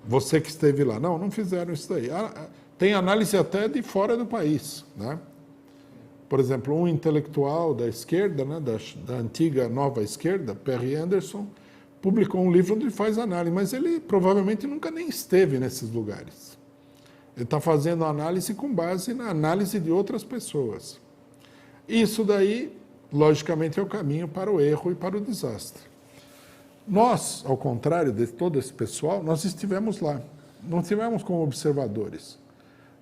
você que esteve lá. Não, não fizeram isso daí. Tem análise até de fora do país, né? Por exemplo, um intelectual da esquerda, né, da antiga nova esquerda, Perry Anderson, publicou um livro onde ele faz análise, mas ele provavelmente nunca nem esteve nesses lugares. Ele está fazendo análise com base na análise de outras pessoas. Isso daí, logicamente, é o caminho para o erro e para o desastre. Nós, ao contrário de todo esse pessoal, nós estivemos lá. Não estivemos como observadores.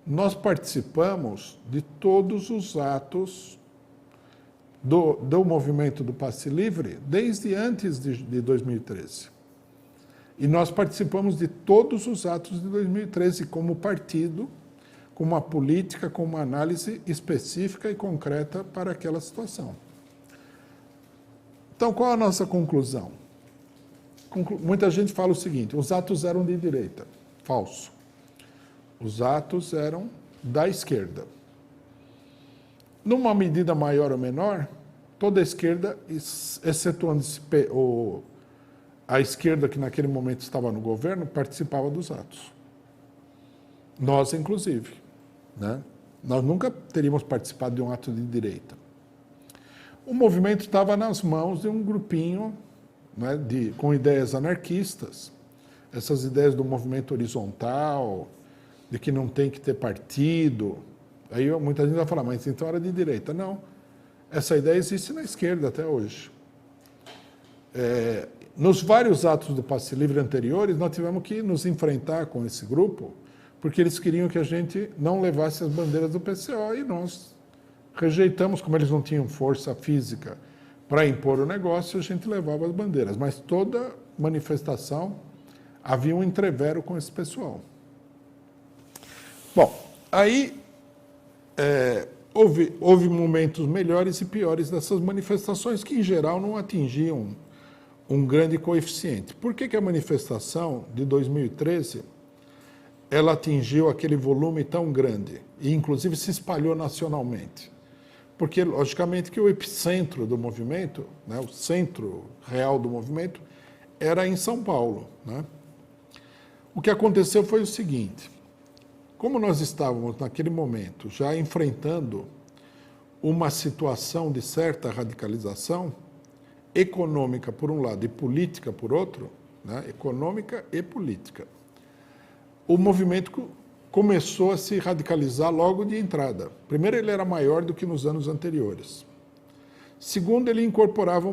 Nós participamos de todos os atos do movimento do Passe Livre desde antes de 2013. E nós participamos de todos os atos de 2013 como partido, com uma política, com uma análise específica e concreta para aquela situação. Então, qual a nossa conclusão? Muita gente fala o seguinte: os atos eram de direita. Falso. Os atos eram da esquerda. Numa medida maior ou menor, toda a esquerda, excetuando a esquerda que naquele momento estava no governo, participava dos atos. Nós, inclusive, né? Nós nunca teríamos participado de um ato de direita. O movimento estava nas mãos de um grupinho, né, com ideias anarquistas, essas ideias do movimento horizontal, de que não tem que ter partido. Aí muita gente vai falar, mas então era de direita. Não, essa ideia existe na esquerda até hoje. Nos vários atos do Passe Livre anteriores, nós tivemos que nos enfrentar com esse grupo, porque eles queriam que a gente não levasse as bandeiras do PCO e nós rejeitamos, como eles não tinham força física para impor o negócio, a gente levava as bandeiras. Mas toda manifestação havia um entrevero com esse pessoal. Bom, aí houve momentos melhores e piores dessas manifestações que, em geral, não atingiam um grande coeficiente. Por que a manifestação de 2013 ela atingiu aquele volume tão grande e, inclusive, se espalhou nacionalmente? Porque, logicamente, que o epicentro do movimento, né, o centro real do movimento, era em São Paulo, né? O que aconteceu foi o seguinte: como nós estávamos, naquele momento, já enfrentando uma situação de certa radicalização, econômica por um lado e política por outro, né, econômica e política, o movimento começou a se radicalizar logo de entrada. Primeiro, ele era maior do que nos anos anteriores. Segundo, ele incorporava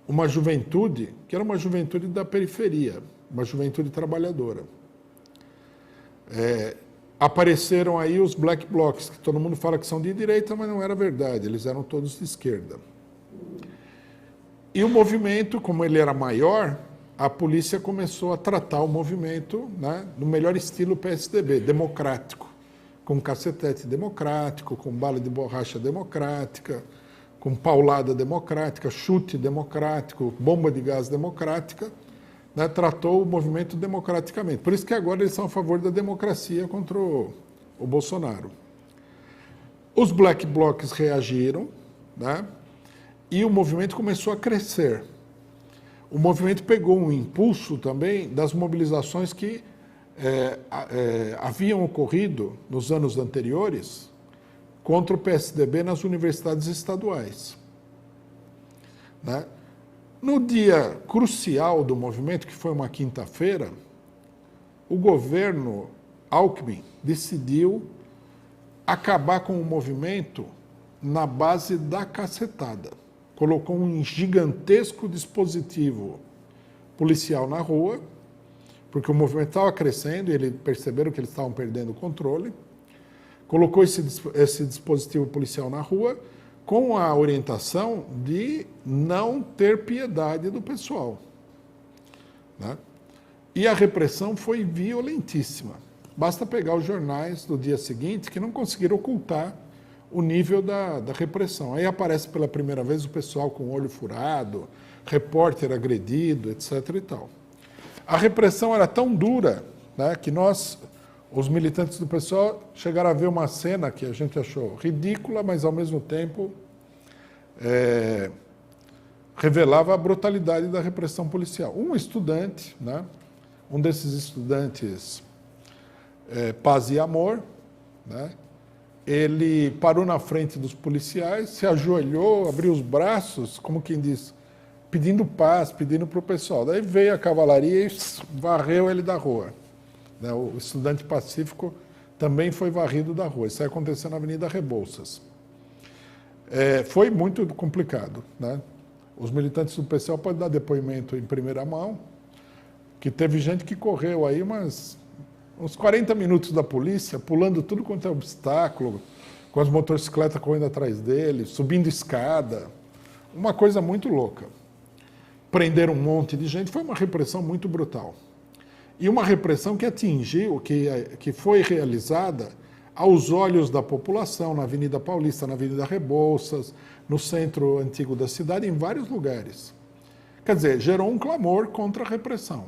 uma juventude, que era uma juventude da periferia, uma juventude trabalhadora. Apareceram aí os black blocs, que todo mundo fala que são de direita, mas não era verdade, eles eram todos de esquerda. E o movimento, como ele era maior, a polícia começou a tratar o movimento, né, no melhor estilo PSDB, democrático, com cacetete democrático, com bala de borracha democrática, com paulada democrática, chute democrático, bomba de gás democrática, né, tratou o movimento democraticamente. Por isso que agora eles são a favor da democracia contra o Bolsonaro. Os black blocs reagiram, né, e o movimento começou a crescer. O movimento pegou um impulso também das mobilizações que haviam ocorrido nos anos anteriores contra o PSDB nas universidades estaduais, né? No dia crucial do movimento, que foi uma quinta-feira, o governo Alckmin decidiu acabar com o movimento na base da cacetada. Colocou um gigantesco dispositivo policial na rua, porque o movimento estava crescendo e eles perceberam que eles estavam perdendo o controle. Colocou esse dispositivo policial na rua com a orientação de não ter piedade do pessoal, né? E a repressão foi violentíssima. Basta pegar os jornais do dia seguinte que não conseguiram ocultar o nível da repressão. Aí aparece pela primeira vez o pessoal com o olho furado, repórter agredido, etc. e tal. A repressão era tão dura, né, que nós, os militantes do PSOL, chegaram a ver uma cena que a gente achou ridícula, mas ao mesmo tempo revelava a brutalidade da repressão policial. Um estudante, né, um desses estudantes Paz e Amor, né? Ele parou na frente dos policiais, se ajoelhou, abriu os braços, como quem diz, pedindo paz, pedindo para o pessoal. Daí veio a cavalaria e varreu ele da rua. Né? O estudante pacífico também foi varrido da rua. Isso aconteceu na Avenida Rebouças. Foi muito complicado. Né? Os militantes do PCO podem dar depoimento em primeira mão, que teve gente que correu aí uns 40 minutos da polícia, pulando tudo quanto é obstáculo, com as motocicletas correndo atrás dele, subindo escada. Uma coisa muito louca. Prenderam um monte de gente, foi uma repressão muito brutal. E uma repressão que atingiu, que foi realizada aos olhos da população, na Avenida Paulista, na Avenida Rebouças, no centro antigo da cidade, em vários lugares. Quer dizer, gerou um clamor contra a repressão.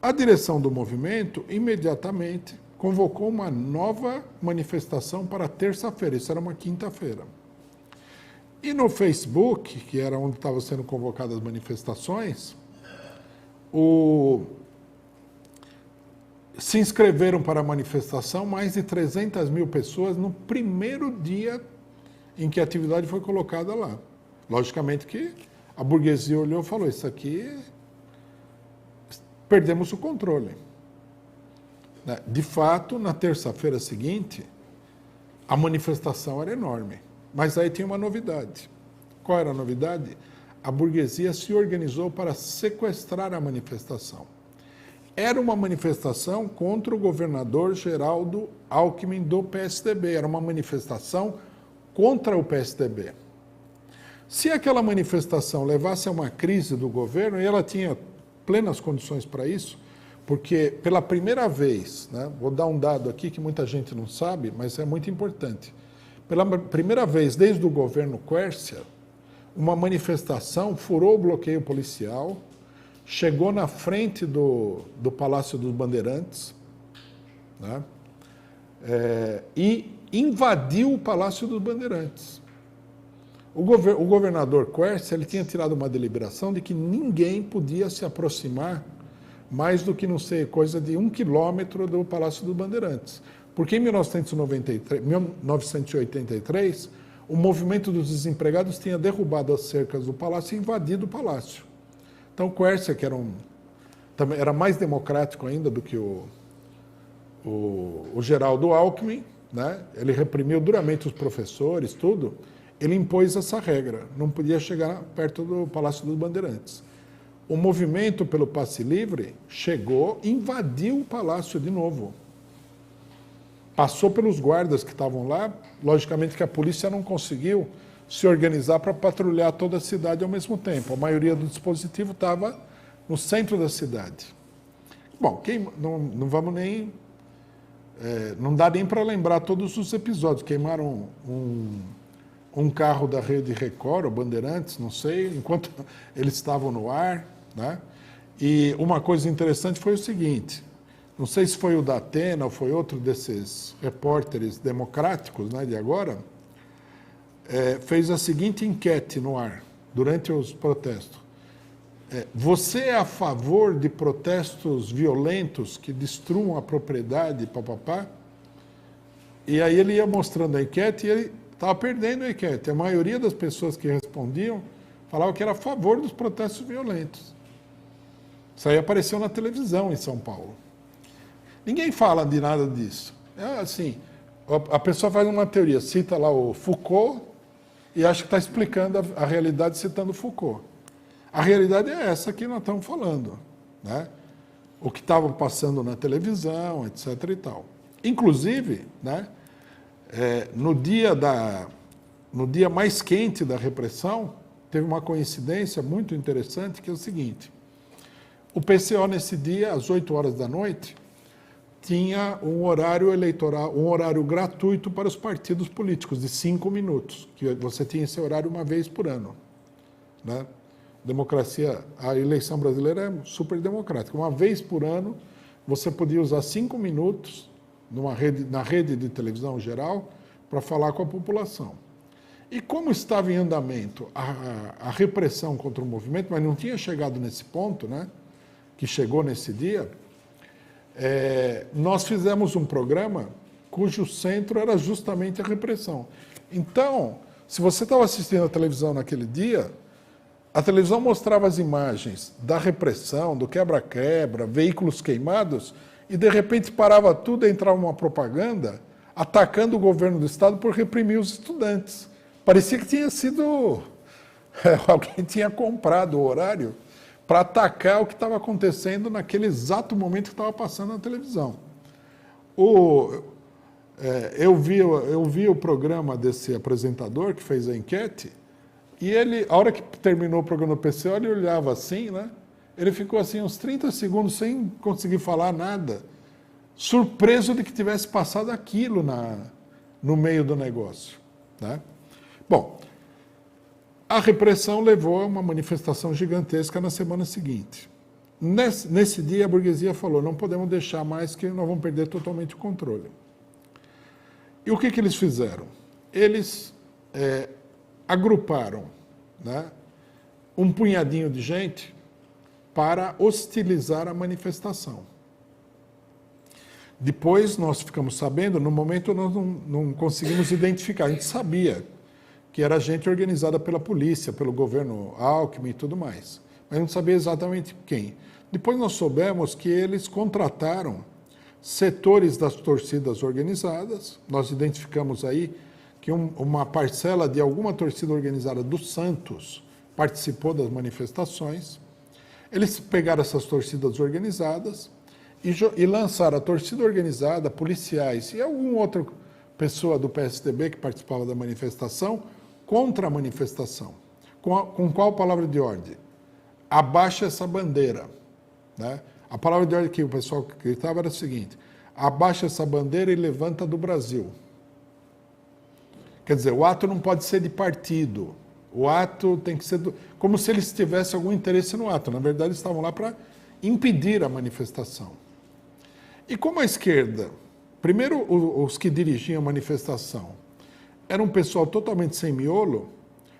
A direção do movimento, imediatamente, convocou uma nova manifestação para terça-feira, isso era uma quinta-feira. E no Facebook, que era onde estavam sendo convocadas as manifestações, se inscreveram para a manifestação mais de 300 mil pessoas no primeiro dia em que a atividade foi colocada lá. Logicamente que a burguesia olhou e falou, isso aqui, perdemos o controle. De fato, na terça-feira seguinte, a manifestação era enorme. Mas aí tinha uma novidade. Qual era a novidade? A burguesia se organizou para sequestrar a manifestação. Era uma manifestação contra o governador Geraldo Alckmin do PSDB. Era uma manifestação contra o PSDB. Se aquela manifestação levasse a uma crise do governo, e ela tinha plenas condições para isso, porque pela primeira vez, né, vou dar um dado aqui que muita gente não sabe, mas é muito importante. Pela primeira vez desde o governo Quércia, uma manifestação furou o bloqueio policial, chegou na frente do Palácio dos Bandeirantes, né, e invadiu o Palácio dos Bandeirantes. O governador Quércia, ele tinha tirado uma deliberação de que ninguém podia se aproximar mais do que, não sei, coisa de 1 quilômetro do Palácio dos Bandeirantes. Porque em 1983, o movimento dos desempregados tinha derrubado as cercas do palácio e invadido o palácio. Então, Quércia, que também era mais democrático ainda do que o Geraldo Alckmin, né? Ele reprimiu duramente os professores, tudo. Ele impôs essa regra, não podia chegar perto do Palácio dos Bandeirantes. O movimento pelo passe livre chegou, invadiu o palácio de novo. Passou pelos guardas que estavam lá, logicamente que a polícia não conseguiu se organizar para patrulhar toda a cidade ao mesmo tempo. A maioria do dispositivo estava no centro da cidade. Bom, não vamos nem... não dá nem para lembrar todos os episódios. Queimaram um carro da Rede Record, ou Bandeirantes, não sei, enquanto eles estavam no ar, né? E uma coisa interessante foi o seguinte, não sei se foi o da Atena ou foi outro desses repórteres democráticos, né, de agora, fez a seguinte enquete no ar, durante os protestos. Você é a favor de protestos violentos que destruam a propriedade, papapá? E aí ele ia mostrando a enquete e ele estava perdendo a enquete. A maioria das pessoas que respondiam falavam que era a favor dos protestos violentos. Isso aí apareceu na televisão em São Paulo. Ninguém fala de nada disso. É assim, a pessoa faz uma teoria, cita lá o Foucault e acha que está explicando a realidade citando Foucault. A realidade é essa que nós estamos falando, né? O que estava passando na televisão, etc. e tal. Inclusive, né, no dia mais quente da repressão, teve uma coincidência muito interessante, que é o seguinte: o PCO, nesse dia, às 8 horas da noite, tinha um horário eleitoral, um horário gratuito para os partidos políticos, de 5 minutos, que você tinha esse horário uma vez por ano, né? Democracia, a eleição brasileira é super democrática. Uma vez por ano, você podia usar 5 minutos na rede de televisão geral para falar com a população. E como estava em andamento a repressão contra o movimento, mas não tinha chegado nesse ponto, né? que chegou nesse dia, nós fizemos um programa cujo centro era justamente a repressão. Então, se você estava assistindo a televisão naquele dia, a televisão mostrava as imagens da repressão, do quebra-quebra, veículos queimados, e de repente parava tudo e entrava uma propaganda atacando o governo do estado por reprimir os estudantes. Parecia que tinha sido... alguém tinha comprado o horário para atacar o que estava acontecendo naquele exato momento que estava passando na televisão. Eu vi o programa desse apresentador que fez a enquete, e ele, a hora que terminou o programa do PCO, ele olhava assim, né? Ele ficou assim uns 30 segundos sem conseguir falar nada, surpreso de que tivesse passado aquilo no meio do negócio, né? Bom, a repressão levou a uma manifestação gigantesca na semana seguinte. Nesse dia, a burguesia falou, não podemos deixar mais que nós vamos perder totalmente o controle. E o que eles fizeram? Eles agruparam, né, um punhadinho de gente para hostilizar a manifestação. Depois nós ficamos sabendo, no momento nós não conseguimos identificar, a gente sabia que era gente organizada pela polícia, pelo governo Alckmin e tudo mais, mas não sabia exatamente quem. Depois nós soubemos que eles contrataram setores das torcidas organizadas, nós identificamos aí que uma parcela de alguma torcida organizada do Santos participou das manifestações. Eles pegaram essas torcidas organizadas e lançaram a torcida organizada, policiais e alguma outra pessoa do PSDB que participava da manifestação contra a manifestação. Com qual palavra de ordem? Abaixa essa bandeira, né? A palavra de ordem que o pessoal gritava era a seguinte: abaixa essa bandeira e levanta do Brasil. Quer dizer, o ato não pode ser de partido, o ato tem que ser como se eles tivessem algum interesse no ato. Na verdade, eles estavam lá para impedir a manifestação. E como a esquerda, primeiro os que dirigiam a manifestação, era um pessoal totalmente sem miolo,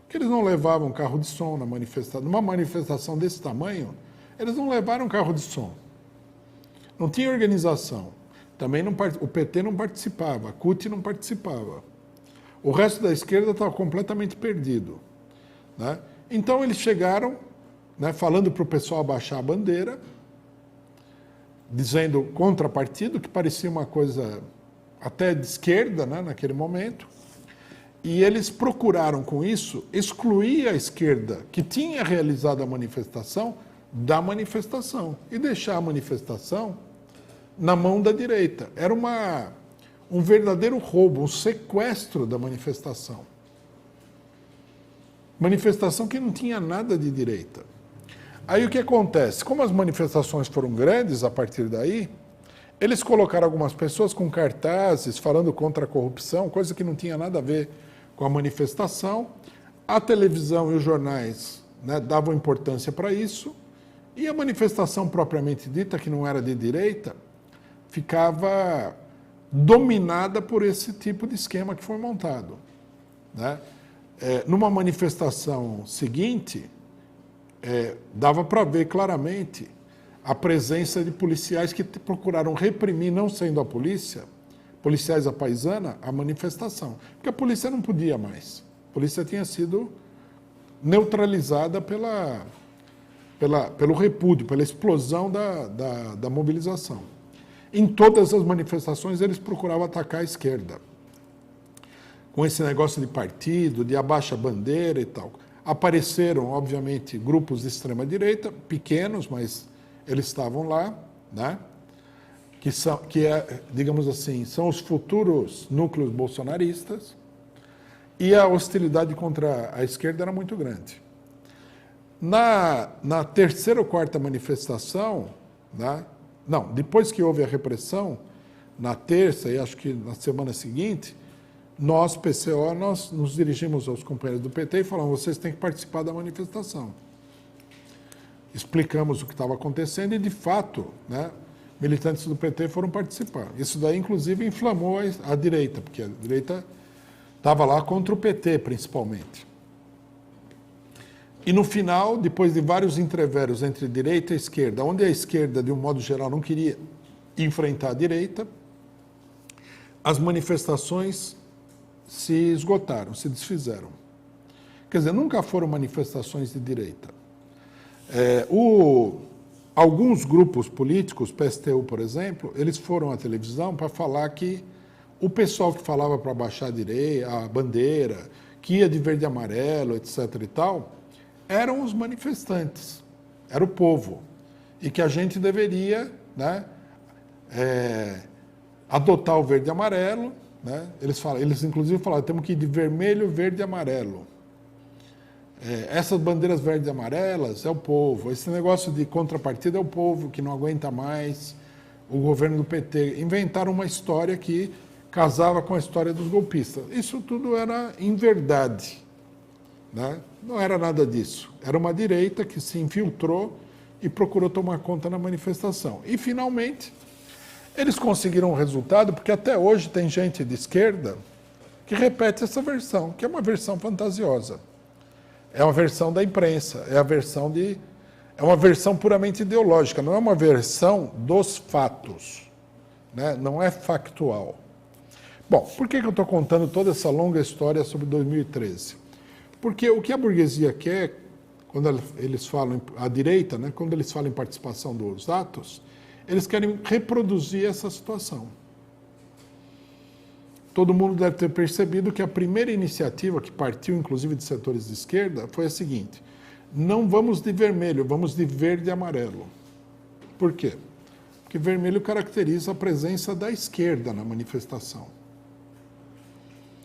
que eles não levavam carro de som na manifestação. Numa manifestação desse tamanho, eles não levaram carro de som. Não tinha organização. Também o PT não participava, a CUT não participava. O resto da esquerda estava completamente perdido, né? Então eles chegaram, né, falando para o pessoal abaixar a bandeira, dizendo contrapartido, que parecia uma coisa até de esquerda, né, naquele momento. E eles procuraram, com isso, excluir a esquerda, que tinha realizado a manifestação, da manifestação. E deixar a manifestação na mão da direita. Era um verdadeiro roubo, um sequestro da manifestação. Manifestação que não tinha nada de direita. Aí o que acontece? Como as manifestações foram grandes a partir daí, eles colocaram algumas pessoas com cartazes falando contra a corrupção, coisa que não tinha nada a ver com a manifestação. A televisão e os jornais, né, davam importância para isso, e a manifestação propriamente dita, que não era de direita, ficava dominada por esse tipo de esquema que foi montado, né? Numa manifestação seguinte, dava para ver claramente a presença de policiais que procuraram reprimir, não sendo a polícia, policiais à paisana, a manifestação. Porque a polícia não podia mais. A polícia tinha sido neutralizada pelo repúdio, pela explosão da mobilização. Em todas as manifestações, eles procuravam atacar a esquerda. Com esse negócio de partido, de abaixa a bandeira e tal. Apareceram, obviamente, grupos de extrema-direita, pequenos, mas eles estavam lá, né? Digamos assim, são os futuros núcleos bolsonaristas, e a hostilidade contra a esquerda era muito grande. Na terceira ou quarta manifestação, né? Não, depois que houve a repressão, na terça e acho que na semana seguinte, nós, PCO, nós nos dirigimos aos companheiros do PT e falamos: vocês têm que participar da manifestação. Explicamos o que estava acontecendo e, de fato, né, militantes do PT foram participar. Isso daí, inclusive, inflamou a direita, porque a direita estava lá contra o PT, principalmente. E no final, depois de vários entreveros entre direita e esquerda, onde a esquerda, de um modo geral, não queria enfrentar a direita, as manifestações se esgotaram, se desfizeram. Quer dizer, nunca foram manifestações de direita. Alguns grupos políticos, PSTU, por exemplo, eles foram à televisão para falar que o pessoal que falava para baixar a bandeira, que ia de verde e amarelo, etc. e tal, eram os manifestantes, era o povo. E que a gente deveria, né, adotar o verde e amarelo. Né? Eles inclusive falaram, temos que ir de vermelho, verde e amarelo. Essas bandeiras verdes e amarelas é o povo. Esse negócio de contrapartida é o povo que não aguenta mais o governo do PT. Inventaram uma história que casava com a história dos golpistas. Isso tudo era inverdade. Né? Não era nada disso. Era uma direita que se infiltrou e procurou tomar conta na manifestação. E, finalmente, eles conseguiram um resultado, porque até hoje tem gente de esquerda que repete essa versão, que é uma versão fantasiosa. É uma versão da imprensa, é uma versão puramente ideológica, não é uma versão dos fatos, né? Não é factual. Bom, por que eu estou contando toda essa longa história sobre 2013? Porque o que a burguesia quer, quando eles falam, a direita, né, quando eles falam em participação dos atos, eles querem reproduzir essa situação. Todo mundo deve ter percebido que a primeira iniciativa, que partiu inclusive de setores de esquerda, foi a seguinte: não vamos de vermelho, vamos de verde e amarelo. Por quê? Porque vermelho caracteriza a presença da esquerda na manifestação.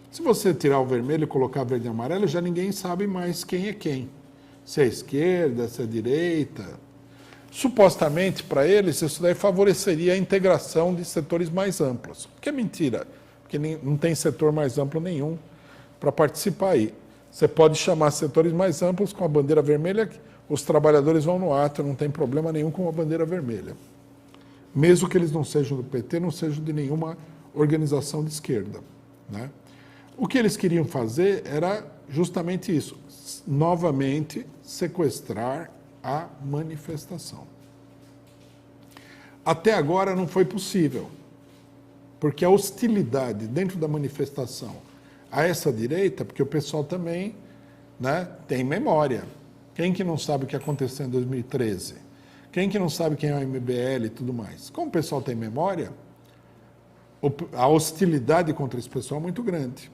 Se você tirar o vermelho e colocar verde e amarelo, já ninguém sabe mais quem é quem. Se é esquerda, se é direita. Supostamente, para eles, isso daí favoreceria a integração de setores mais amplos. Que é mentira, porque não tem setor mais amplo nenhum para participar aí. Você pode chamar setores mais amplos com a bandeira vermelha, os trabalhadores vão no ato, não tem problema nenhum com a bandeira vermelha. Mesmo que eles não sejam do PT, não sejam de nenhuma organização de esquerda. Né? O que eles queriam fazer era justamente isso, novamente sequestrar a manifestação. Até agora não foi possível, porque a hostilidade dentro da manifestação a essa direita, porque o pessoal também, né, tem memória. Quem que não sabe o que aconteceu em 2013? Quem que não sabe quem é o MBL e tudo mais? Como o pessoal tem memória, a hostilidade contra esse pessoal é muito grande.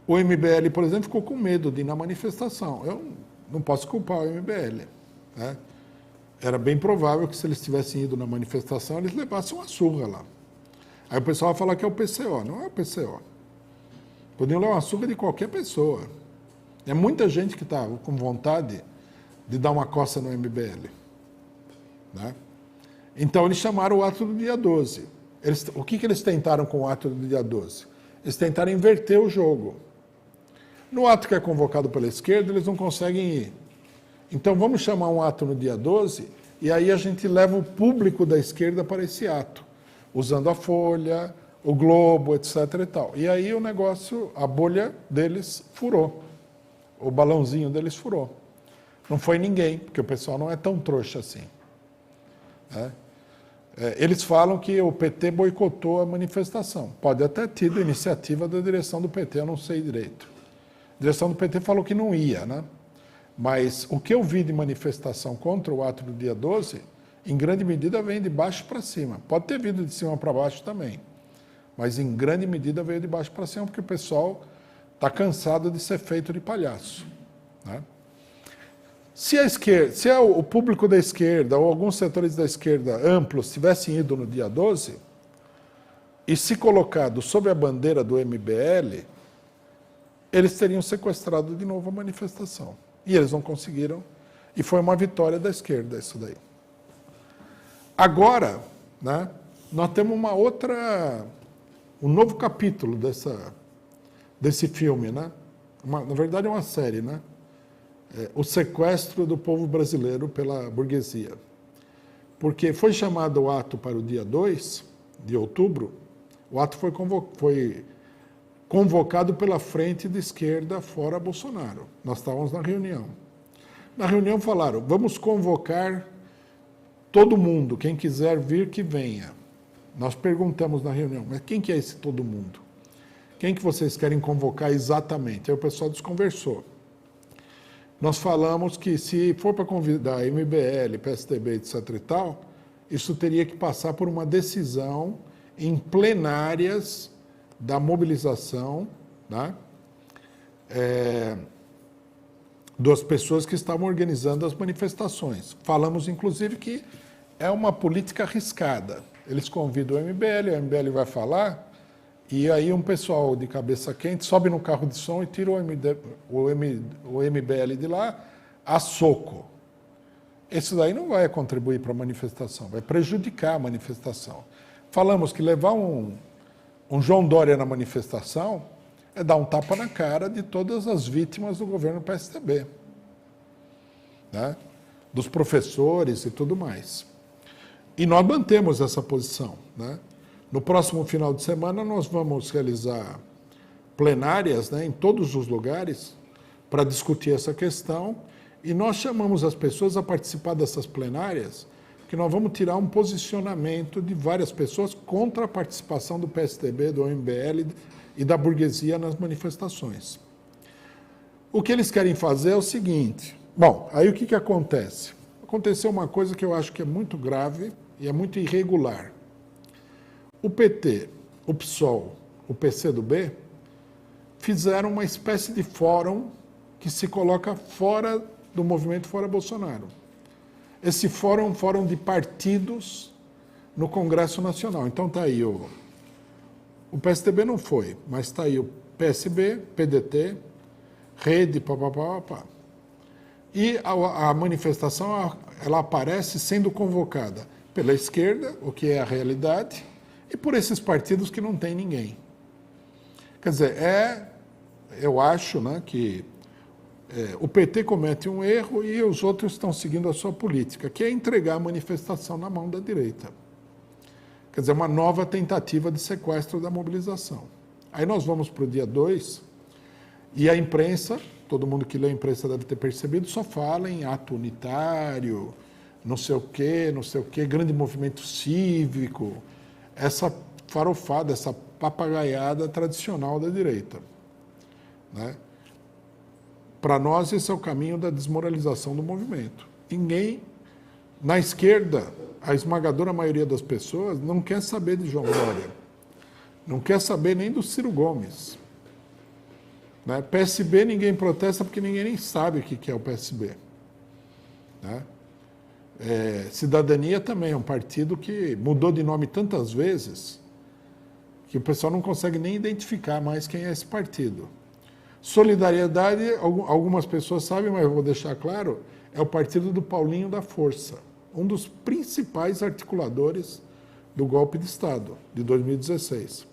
O MBL, por exemplo, ficou com medo de ir na manifestação. Eu não posso culpar o MBL. Né? Era bem provável que se eles tivessem ido na manifestação, eles levassem uma surra lá. Aí o pessoal vai falar que é o PCO. Não é o PCO. Podiam levar uma surra de qualquer pessoa. É muita gente que está com vontade de dar uma coça no MBL. Né? Então eles chamaram o ato do dia 12. O que eles tentaram com o ato do dia 12? Eles tentaram inverter o jogo. No ato que é convocado pela esquerda, eles não conseguem ir. Então vamos chamar um ato no dia 12 e aí a gente leva o público da esquerda para esse ato, usando a Folha, o Globo, etc. e tal. E aí o negócio, a bolha deles furou. O balãozinho deles furou. Não foi ninguém, porque o pessoal não é tão trouxa assim. Né? Eles falam que o PT boicotou a manifestação. Pode até ter tido iniciativa da direção do PT, eu não sei direito. A direção do PT falou que não ia, né? Mas o que eu vi de manifestação contra o ato do dia 12, em grande medida vem de baixo para cima. Pode ter vindo de cima para baixo também. Mas em grande medida veio de baixo para cima, porque o pessoal está cansado de ser feito de palhaço. Né? Se o público da esquerda ou alguns setores da esquerda amplos tivessem ido no dia 12 e se colocado sob a bandeira do MBL, eles teriam sequestrado de novo a manifestação. E eles não conseguiram, e foi uma vitória da esquerda isso daí. Agora, né, nós temos um novo capítulo desse filme, né? Na verdade é uma série, né? O sequestro do povo brasileiro pela burguesia. Porque foi chamado o ato para o dia 2 de outubro, o ato foi convocado pela frente de esquerda fora Bolsonaro. Nós estávamos na reunião. Na reunião falaram, vamos convocar todo mundo, quem quiser vir, que venha. Nós perguntamos na reunião, mas quem que é esse todo mundo? Quem que vocês querem convocar exatamente? Aí o pessoal desconversou. Nós falamos que se for para convidar MBL, PSDB, etc. e tal, isso teria que passar por uma decisão em plenárias da mobilização, né? Das pessoas que estavam organizando as manifestações. Falamos, inclusive, que é uma política arriscada. Eles convidam o MBL vai falar, e aí um pessoal de cabeça quente sobe no carro de som e tira o MBL de lá a soco. Isso daí não vai contribuir para a manifestação, vai prejudicar a manifestação. Falamos que levar um João Dória na manifestação é dar um tapa na cara de todas as vítimas do governo PSDB, né? Dos professores e tudo mais. E nós mantemos essa posição, né? No próximo final de semana nós vamos realizar plenárias, né, em todos os lugares para discutir essa questão, e nós chamamos as pessoas a participar dessas plenárias, que nós vamos tirar um posicionamento de várias pessoas contra a participação do PSDB, do MBL e da burguesia nas manifestações. O que eles querem fazer é o seguinte. Bom, aí o que acontece? Aconteceu uma coisa que eu acho que é muito grave e é muito irregular. O PT, o PSOL, o PCdoB fizeram uma espécie de fórum que se coloca fora do movimento Fora Bolsonaro. Esse fórum é um fórum de partidos no Congresso Nacional. Então está aí o PSDB não foi, mas está aí o PSB, PDT, Rede, papapá. E a manifestação ela aparece sendo convocada pela esquerda, o que é a realidade, e por esses partidos que não tem ninguém. Quer dizer, eu acho, né, que o PT comete um erro e os outros estão seguindo a sua política, que é entregar a manifestação na mão da direita. Quer dizer, uma nova tentativa de sequestro da mobilização. Aí nós vamos para o dia 2, e a imprensa, todo mundo que lê a imprensa deve ter percebido, só fala em ato unitário, não sei o quê, grande movimento cívico, essa farofada, essa papagaiada tradicional da direita, né? Para nós, esse é o caminho da desmoralização do movimento. Ninguém, na esquerda, a esmagadora maioria das pessoas não quer saber de João Dória, não quer saber nem do Ciro Gomes. Né? PSB ninguém protesta porque ninguém nem sabe o que é o PSB. Né? Cidadania também é um partido que mudou de nome tantas vezes que o pessoal não consegue nem identificar mais quem é esse partido. Solidariedade, algumas pessoas sabem, mas eu vou deixar claro, é o partido do Paulinho da Força, um dos principais articuladores do golpe de Estado de 2016.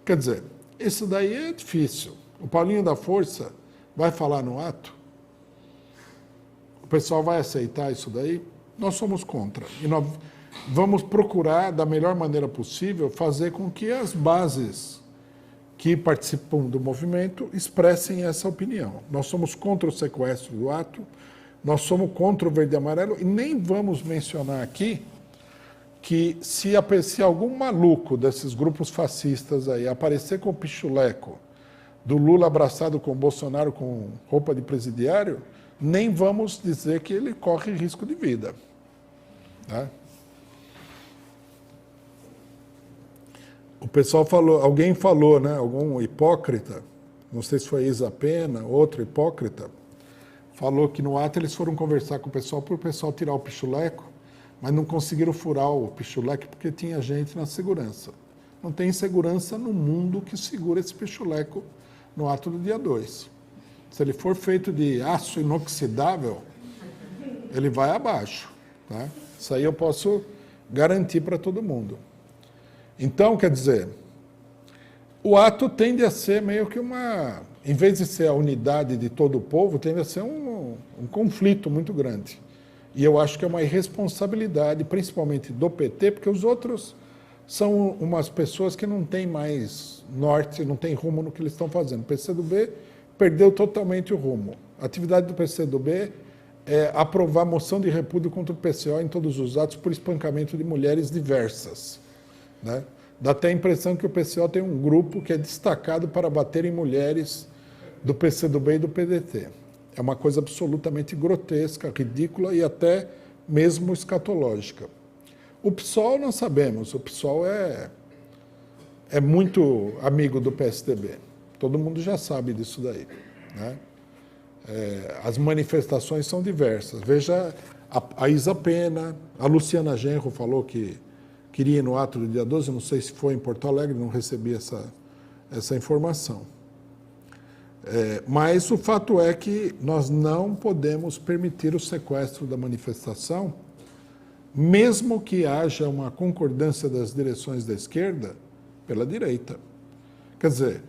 Quer dizer, isso daí é difícil. O Paulinho da Força vai falar no ato? O pessoal vai aceitar isso daí? Nós somos contra. E nós vamos procurar, da melhor maneira possível, fazer com que as bases que participam do movimento expressem essa opinião. Nós somos contra o sequestro do ato, nós somos contra o verde e amarelo, e nem vamos mencionar aqui que se algum maluco desses grupos fascistas aí aparecer com o pichuleco do Lula abraçado com o Bolsonaro com roupa de presidiário, nem vamos dizer que ele corre risco de vida. Né? O pessoal falou, alguém falou, né, algum hipócrita, não sei se foi Isa Pena, outro hipócrita, falou que no ato eles foram conversar com o pessoal para o pessoal tirar o pichuleco, mas não conseguiram furar o pichuleco porque tinha gente na segurança. Não tem segurança no mundo que segura esse pichuleco no ato do dia 2. Se ele for feito de aço inoxidável, ele vai abaixo. Né? Isso aí eu posso garantir para todo mundo. Então, quer dizer, o ato tende a ser meio que uma... Em vez de ser a unidade de todo o povo, tende a ser um conflito muito grande. E eu acho que é uma irresponsabilidade, principalmente do PT, porque os outros são umas pessoas que não têm mais norte, não têm rumo no que eles estão fazendo. O PCdoB perdeu totalmente o rumo. A atividade do PCdoB aprovar moção de repúdio contra o PCO em todos os atos por espancamento de mulheres diversas. Né? Dá até a impressão que o PCO tem um grupo que é destacado para bater em mulheres do PCdoB e do PDT. É uma coisa absolutamente grotesca, ridícula e até mesmo escatológica. O PSOL nós sabemos, o PSOL é muito amigo do PSDB. Todo mundo já sabe disso daí. Né? As manifestações são diversas. Veja a Isa Pena, a Luciana Genro falou que queria ir no ato do dia 12, não sei se foi em Porto Alegre, não recebi essa informação. Mas o fato é que nós não podemos permitir o sequestro da manifestação, mesmo que haja uma concordância das direções da esquerda pela direita. Quer dizer,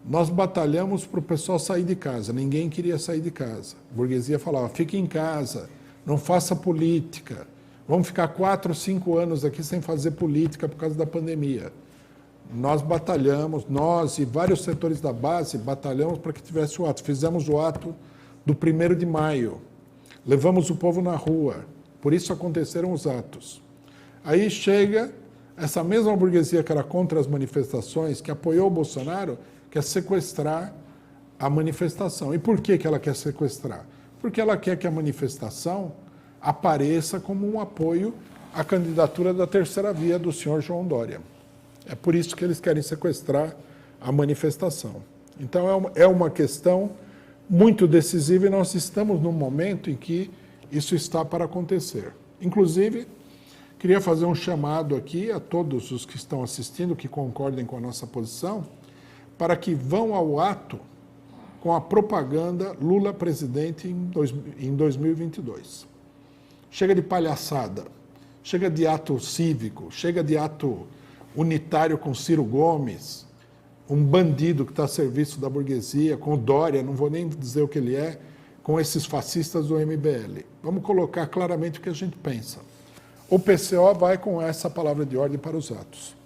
nós batalhamos para o pessoal sair de casa, ninguém queria sair de casa. A burguesia falava, fique em casa, não faça política, vamos ficar 4 ou 5 anos aqui sem fazer política por causa da pandemia. Nós batalhamos, nós e vários setores da base batalhamos para que tivesse o ato. Fizemos o ato do 1º de maio, levamos o povo na rua, por isso aconteceram os atos. Aí chega essa mesma burguesia que era contra as manifestações, que apoiou o Bolsonaro, quer sequestrar a manifestação. E por que ela quer sequestrar? Porque ela quer que a manifestação apareça como um apoio à candidatura da terceira via do senhor João Dória. É por isso que eles querem sequestrar a manifestação. Então é uma questão muito decisiva e nós estamos num momento em que isso está para acontecer. Inclusive, queria fazer um chamado aqui a todos os que estão assistindo, que concordem com a nossa posição, para que vão ao ato com a propaganda Lula presidente em 2022. Chega de palhaçada, chega de ato cívico, chega de ato unitário com Ciro Gomes, um bandido que está a serviço da burguesia, com o Dória, não vou nem dizer o que ele é, com esses fascistas do MBL. Vamos colocar claramente o que a gente pensa. O PCO vai com essa palavra de ordem para os atos.